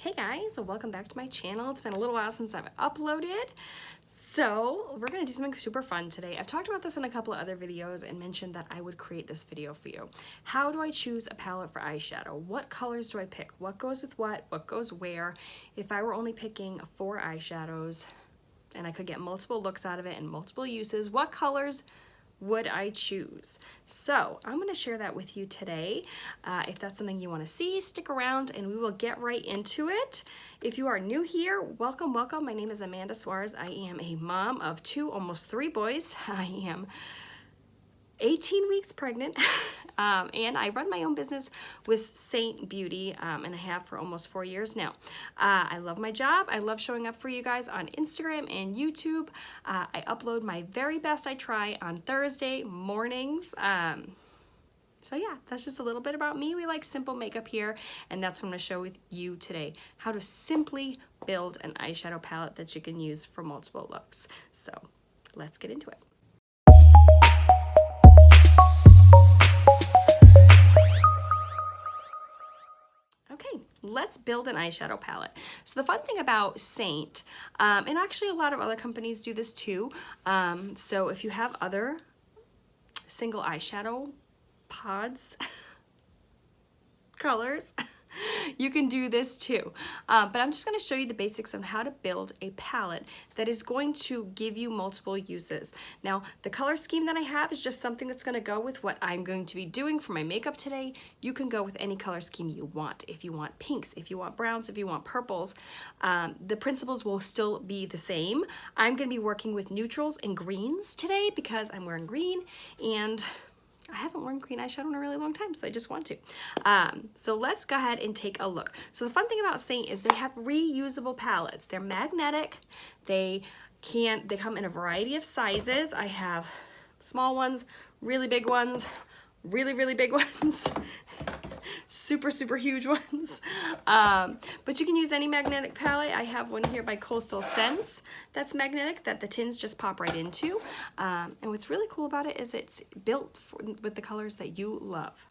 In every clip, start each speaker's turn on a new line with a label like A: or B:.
A: Hey guys, welcome back to my channel. It's been a little while since I've uploaded. So we're gonna do something super fun today. I've talked about this in a couple of other videos and mentioned that I would create this video for you. How do I choose a palette for eyeshadow? What colors do I pick? What goes with what goes where? If I were only picking 4 eyeshadows and I could get multiple looks out of it and multiple uses, what colors would I choose? So I'm going to share that with you today. If that's something you want to see, stick around and we will get right into it. If you are new here, welcome, welcome. My name is Amanda Suarez. I am a mom of 2, almost 3 boys. I am 18 weeks pregnant and I run my own business with Saint Beauty and I have for almost 4 years now. I love my job. I love showing up for you guys on Instagram and YouTube. I upload my very best I try on Thursday mornings. So yeah, that's just a little bit about me. We like simple makeup here, and that's what I'm going to show with you today. How to simply build an eyeshadow palette that you can use for multiple looks. So let's get into it. Okay, let's build an eyeshadow palette. So the fun thing about Saint, and actually a lot of other companies do this too, so if you have other single eyeshadow pods, colors, you can do this too. But I'm just going to show you the basics on how to build a palette that is going to give you multiple uses. Now, the color scheme that I have is just something that's going to go with what I'm going to be doing for my makeup today. You can go with any color scheme you want. If you want pinks, if you want browns, if you want purples, the principles will still be the same. I'm going to be working with neutrals and greens today because I'm wearing green and I haven't worn green eyeshadow in a really long time, so I just want to. So let's go ahead and take a look. So the fun thing about Saint is they have reusable palettes. They're magnetic. They come in a variety of sizes. I have small ones, really big ones, really, really big ones, super, super huge ones. But you can use any magnetic palette. I have one here by Coastal Scents that's magnetic that the tins just pop right into. And what's really cool about it is it's built with the colors that you love.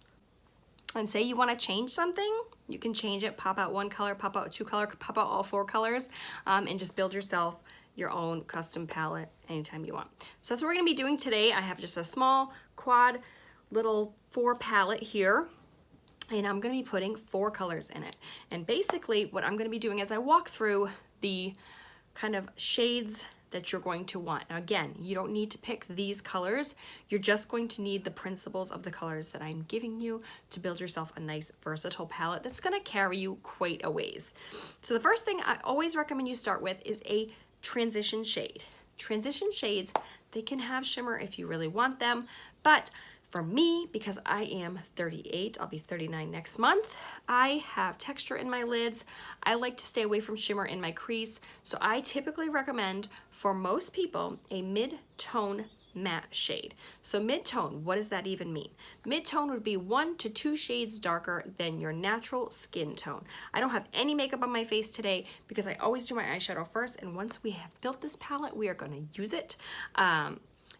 A: And say you want to change something, you can change it, pop out 1 color, pop out 2 color, pop out all 4 colors, and just build yourself your own custom palette anytime you want. So that's what we're going to be doing today. I have just a small quad little 4 palette here. And I'm going to be putting 4 colors in it. And basically what I'm going to be doing is I walk through the kind of shades that you're going to want. Now again, you don't need to pick these colors. You're just going to need the principles of the colors that I'm giving you to build yourself a nice versatile palette that's going to carry you quite a ways. So the first thing I always recommend you start with is a transition shade. Transition shades, they can have shimmer if you really want them, but for me, because I am 38, I'll be 39 next month, I have texture in my lids. I like to stay away from shimmer in my crease, so I typically recommend, for most people, a mid-tone matte shade. So mid-tone, what does that even mean? Mid-tone would be 1 to 2 shades darker than your natural skin tone. I don't have any makeup on my face today because I always do my eyeshadow first, and once we have built this palette, we are going to use it.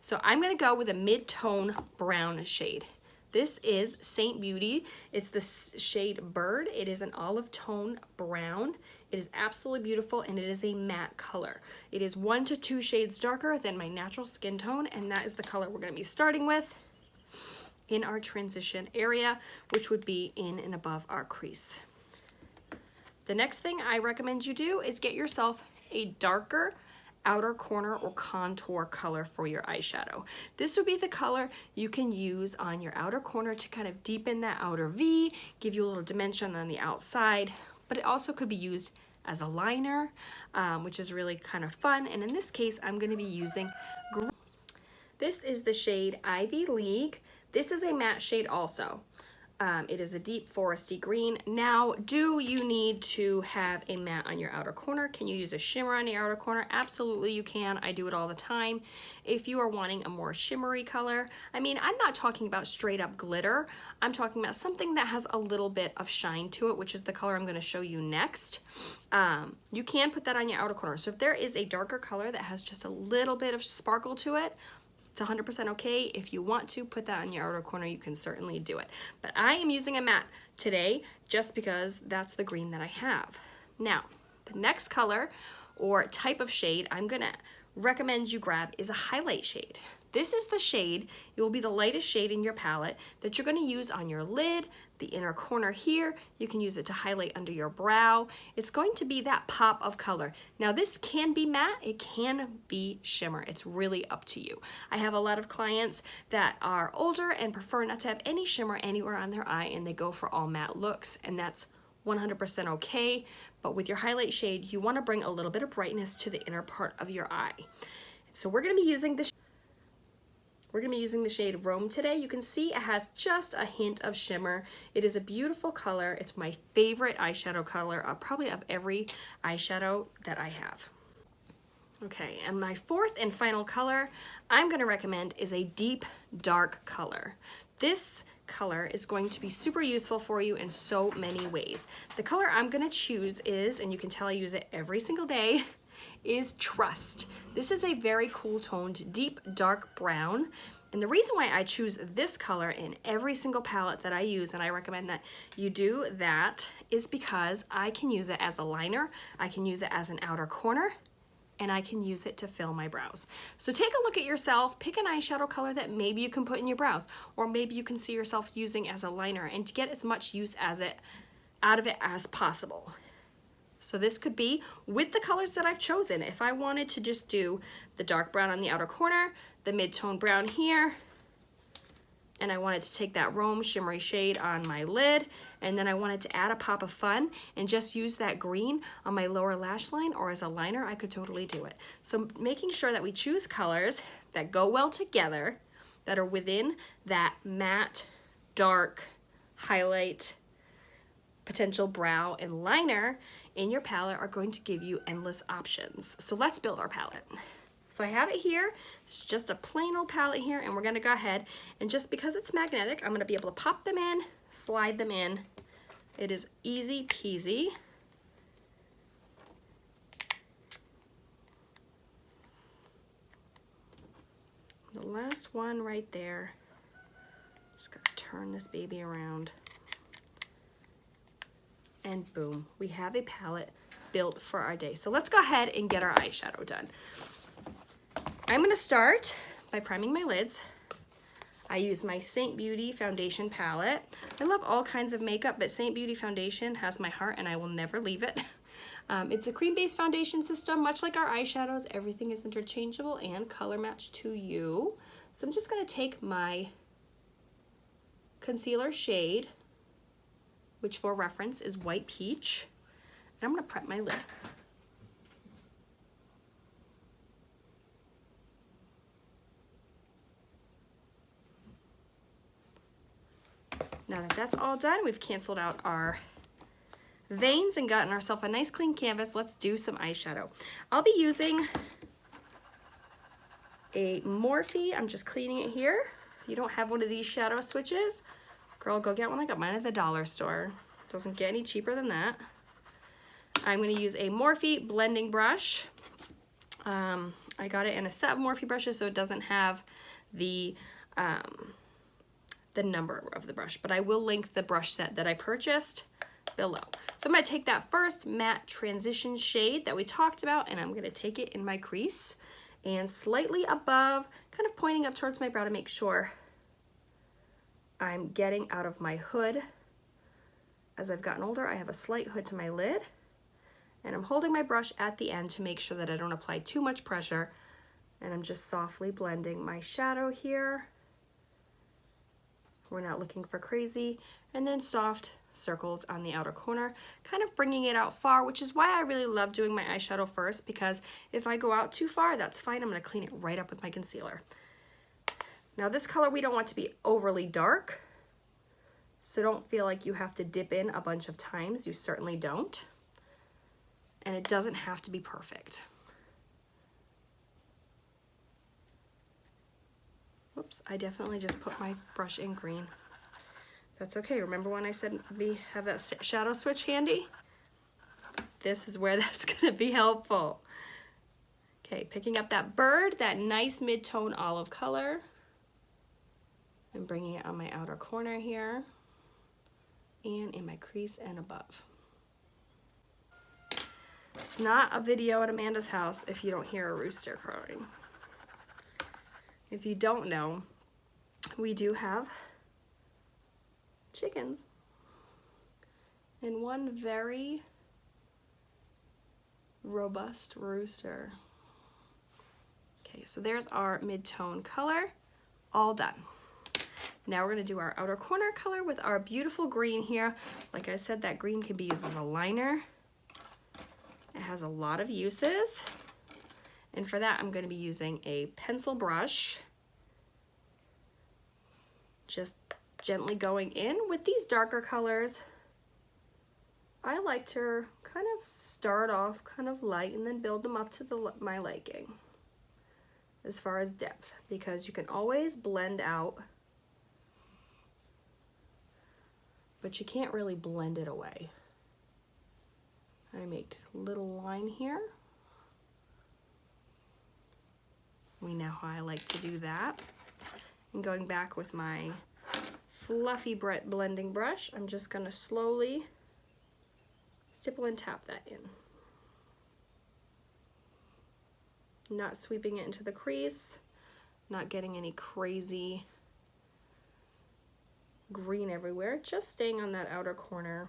A: So I'm going to go with a mid-tone brown shade. This is Saint Beauty. It's the shade Bird. It is an olive tone brown. It is absolutely beautiful and it is a matte color. It is 1 to 2 shades darker than my natural skin tone, and that is the color we're going to be starting with in our transition area, which would be in and above our crease. The next thing I recommend you do is get yourself a darker outer corner or contour color for your eyeshadow. This would be the color you can use on your outer corner to kind of deepen that outer V, give you a little dimension on the outside, but it also could be used as a liner, which is really kind of fun. And in this case, I'm going to be using green. This is the shade Ivy League. This is a matte shade also. It is a deep foresty green. Now, do you need to have a matte on your outer corner? Can you use a shimmer on your outer corner? Absolutely you can. I do it all the time. If you are wanting a more shimmery color, I mean, I'm not talking about straight up glitter. I'm talking about something that has a little bit of shine to it, which is the color I'm going to show you next. You can put that on your outer corner. So if there is a darker color that has just a little bit of sparkle to it, It's 100% okay. If you want to put that on your outer corner, you can certainly do it. But I am using a matte today just because that's the green that I have. Now, the next color or type of shade I'm gonna recommend you grab is a highlight shade. This is the shade, it will be the lightest shade in your palette that you're gonna use on your lid, the inner corner here. You can use it to highlight under your brow. It's going to be that pop of color. Now this can be matte, it can be shimmer. It's really up to you. I have a lot of clients that are older and prefer not to have any shimmer anywhere on their eye, and they go for all matte looks, and that's 100% okay. But with your highlight shade, you wanna bring a little bit of brightness to the inner part of your eye. So we're gonna be using the shade Rome today. You can see it has just a hint of shimmer. It is a beautiful color. It's my favorite eyeshadow color, probably of every eyeshadow that I have. Okay, and my fourth and final color I'm gonna recommend is a deep dark color. This color is going to be super useful for you in so many ways. The color I'm gonna choose is, and you can tell I use it every single day, is Trust. This is a very cool toned, deep, dark brown. And the reason why I choose this color in every single palette that I use, and I recommend that you do that, is because I can use it as a liner, I can use it as an outer corner, and I can use it to fill my brows. So take a look at yourself, pick an eyeshadow color that maybe you can put in your brows, or maybe you can see yourself using as a liner, and to get as much use out of it as possible. So this could be with the colors that I've chosen. If I wanted to just do the dark brown on the outer corner, the mid-tone brown here, and I wanted to take that Rome shimmery shade on my lid, and then I wanted to add a pop of fun and just use that green on my lower lash line or as a liner, I could totally do it. So making sure that we choose colors that go well together, that are within that matte, dark, highlight, potential brow, and liner in your palette are going to give you endless options. So let's build our palette. So I have it here, it's just a plain old palette here, and we're gonna go ahead, and just because it's magnetic, I'm gonna be able to pop them in, slide them in. It is easy peasy. The last one right there. Just gotta turn this baby around. And boom, we have a palette built for our day. So let's go ahead and get our eyeshadow done. I'm gonna start by priming my lids. I use my Saint Beauty foundation palette. I love all kinds of makeup, but Saint Beauty foundation has my heart and I will never leave it. It's a cream-based foundation system, much like our eyeshadows. Everything is interchangeable and color matched to you. So I'm just gonna take my concealer shade, which for reference is White Peach, and I'm gonna prep my lid. Now that that's all done, we've canceled out our veins and gotten ourselves a nice clean canvas. Let's do some eyeshadow. I'll be using a Morphe. I'm just cleaning it here. If you don't have one of these shadow switches, girl, go get one. I got mine at the dollar store. Doesn't get any cheaper than that. I'm going to use a Morphe blending brush. I got it in a set of Morphe brushes, so it doesn't have the number of the brush, but I will link the brush set that I purchased below. So I'm going to take that first matte transition shade that we talked about, and I'm going to take it in my crease and slightly above, kind of pointing up towards my brow to make sure I'm getting out of my hood. As I've gotten older, I have a slight hood to my lid, and I'm holding my brush at the end to make sure that I don't apply too much pressure, and I'm just softly blending my shadow here. We're not looking for crazy, and then soft circles on the outer corner, kind of bringing it out far, which is why I really love doing my eyeshadow first, because if I go out too far, that's fine. I'm going to clean it right up with my concealer. Now this color we don't want to be overly dark, so don't feel like you have to dip in a bunch of times. You certainly don't. And it doesn't have to be perfect. Whoops, I definitely just put my brush in green. That's okay. Remember when I said we have a shadow switch handy? This is where that's gonna be helpful. Okay, picking up that bird, that nice mid-tone olive color, and bringing it on my outer corner here, and in my crease and above. It's not a video at Amanda's house if you don't hear a rooster crowing. If you don't know, we do have chickens. And one very robust rooster. Okay, so there's our mid-tone color, all done. Now we're gonna do our outer corner color with our beautiful green here. Like I said, that green can be used as a liner. It has a lot of uses. And for that, I'm gonna be using a pencil brush. Just gently going in with these darker colors. I like to kind of start off kind of light and then build them up to my liking as far as depth, because you can always blend out, but you can't really blend it away. I make a little line here. We know how I like to do that. And going back with my fluffy blending brush, I'm just gonna slowly stipple and tap that in. Not sweeping it into the crease, not getting any crazy green everywhere, just staying on that outer corner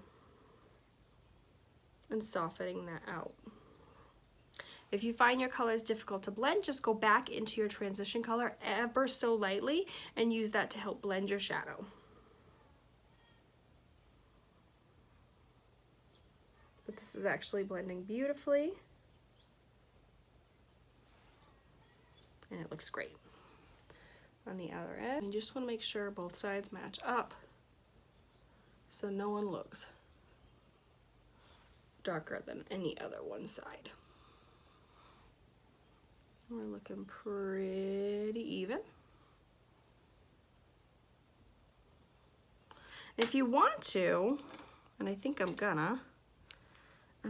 A: and softening that out. If you find your colors difficult to blend, just go back into your transition color ever so lightly and use that to help blend your shadow. But this is actually blending beautifully. And it looks great on the other edge. You just want to make sure both sides match up so no one looks darker than any other one side. We're looking pretty even. If you want to, and I think I'm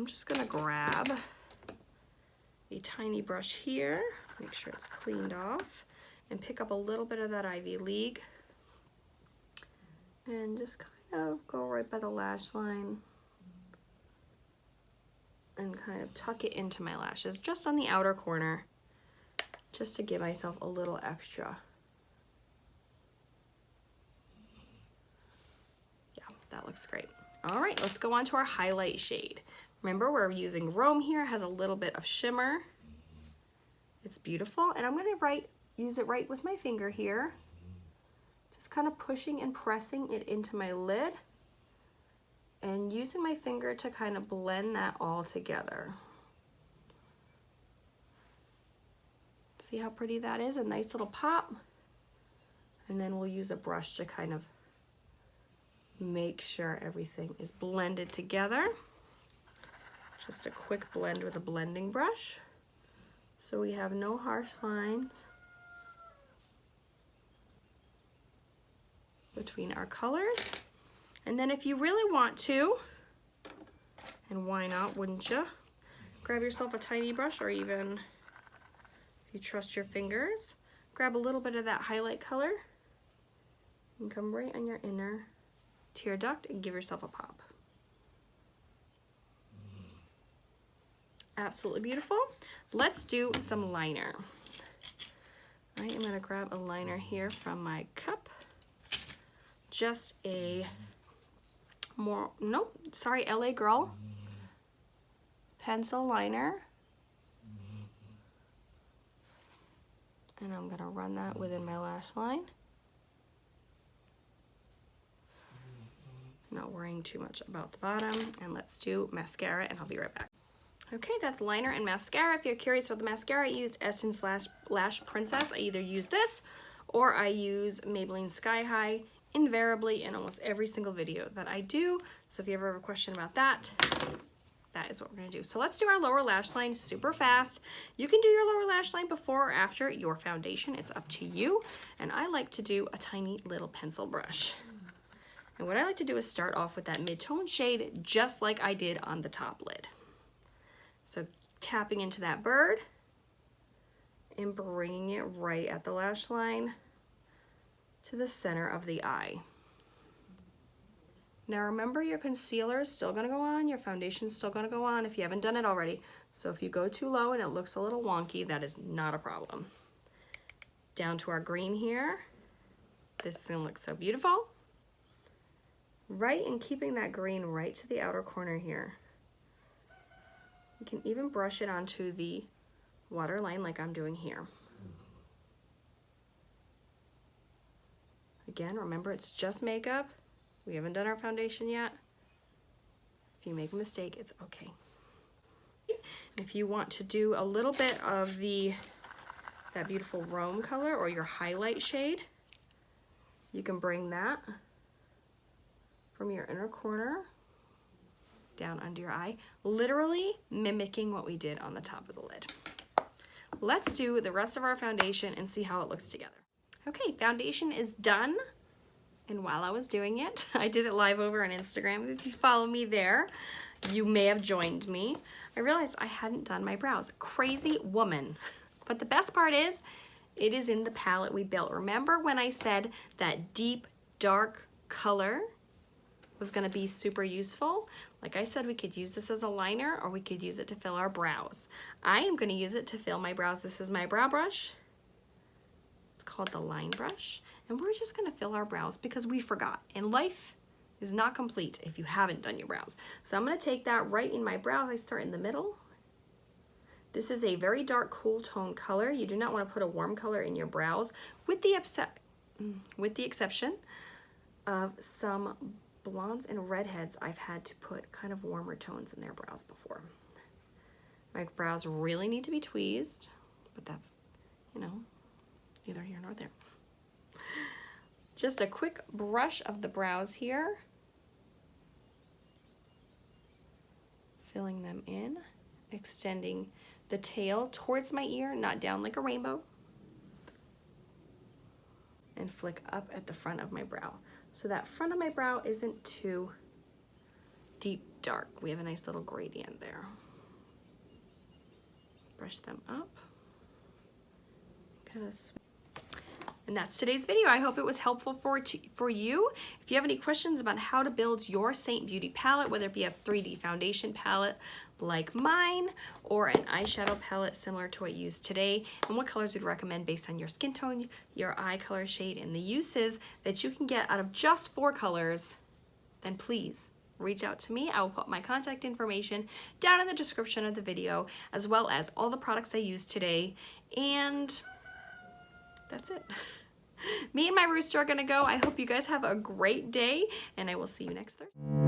A: just gonna grab a tiny brush here, make sure it's cleaned off, and pick up a little bit of that Ivy League and just kind of go right by the lash line and kind of tuck it into my lashes just on the outer corner, just to give myself a little extra. Yeah, that looks great. All right, let's go on to our highlight shade. Remember, we're using Rome here, it has a little bit of shimmer. It's beautiful, and I'm gonna use it right with my finger here, just kind of pushing and pressing it into my lid and using my finger to kind of blend that all together. See how pretty that is? A nice little pop. And then we'll use a brush to kind of make sure everything is blended together. Just a quick blend with a blending brush, so we have no harsh lines between our colors. And then if you really want to, and why not, wouldn't you, grab yourself a tiny brush, or even if you trust your fingers, grab a little bit of that highlight color and come right on your inner tear duct and give yourself a pop. Absolutely beautiful. Let's do some liner. I am gonna grab a liner here from my cup. Just a LA Girl pencil liner. And I'm gonna run that within my lash line. Not worrying too much about the bottom. And let's do mascara, and I'll be right back. Okay, that's liner and mascara. If you're curious about the mascara, I used Essence Lash Princess. I either use this or I use Maybelline Sky High, invariably in almost every single video that I do. So if you ever have a question about that, that is what we're gonna do. So let's do our lower lash line super fast. You can do your lower lash line before or after your foundation. It's up to you. And I like to do a tiny little pencil brush. And what I like to do is start off with that mid-tone shade, just like I did on the top lid. So tapping into that bird and bringing it right at the lash line to the center of the eye. Now remember, your concealer is still gonna go on, your foundation is still gonna go on if you haven't done it already. So if you go too low and it looks a little wonky, that is not a problem. Down to our green here. This is gonna look so beautiful. Right, and keeping that green right to the outer corner here. You can even brush it onto the waterline like I'm doing here. Again, remember, it's just makeup. We haven't done our foundation yet. If you make a mistake, it's okay. If you want to do a little bit of that beautiful Rome color or your highlight shade, you can bring that from your inner corner down under your eye, literally mimicking what we did on the top of the lid. Let's do the rest of our foundation and see how it looks together. Okay, foundation is done. And while I was doing it, I did it live over on Instagram. If you follow me there, you may have joined me. I realized I hadn't done my brows. Crazy woman. But the best part is, it is in the palette we built. Remember when I said that deep, dark color was gonna be super useful? Like I said, we could use this as a liner or we could use it to fill our brows. I am gonna use it to fill my brows. This is my brow brush. It's called the line brush. And we're just gonna fill our brows because we forgot. And life is not complete if you haven't done your brows. So I'm gonna take that right in my brows. I start in the middle. This is a very dark, cool tone color. You do not wanna put a warm color in your brows, with the exception of some blondes and redheads. I've had to put kind of warmer tones in their brows before. My brows really need to be tweezed, but that's, you know, neither here nor there. Just a quick brush of the brows here. Filling them in, extending the tail towards my ear, not down like a rainbow. And flick up at the front of my brow. So that front of my brow isn't too deep dark. We have a nice little gradient there. Brush them up. Kind of. And that's today's video. I hope it was helpful for you. If you have any questions about how to build your Saint Beauty palette, whether it be a 3D foundation palette like mine or an eyeshadow palette similar to what you used today, and what colors we'd recommend based on your skin tone, your eye color shade, and the uses that you can get out of just 4 colors, then please reach out to me. I will put my contact information down in the description of the video, as well as all the products I used today, and that's it. Me and my rooster are gonna go. I hope you guys have a great day, and I will see you next Thursday.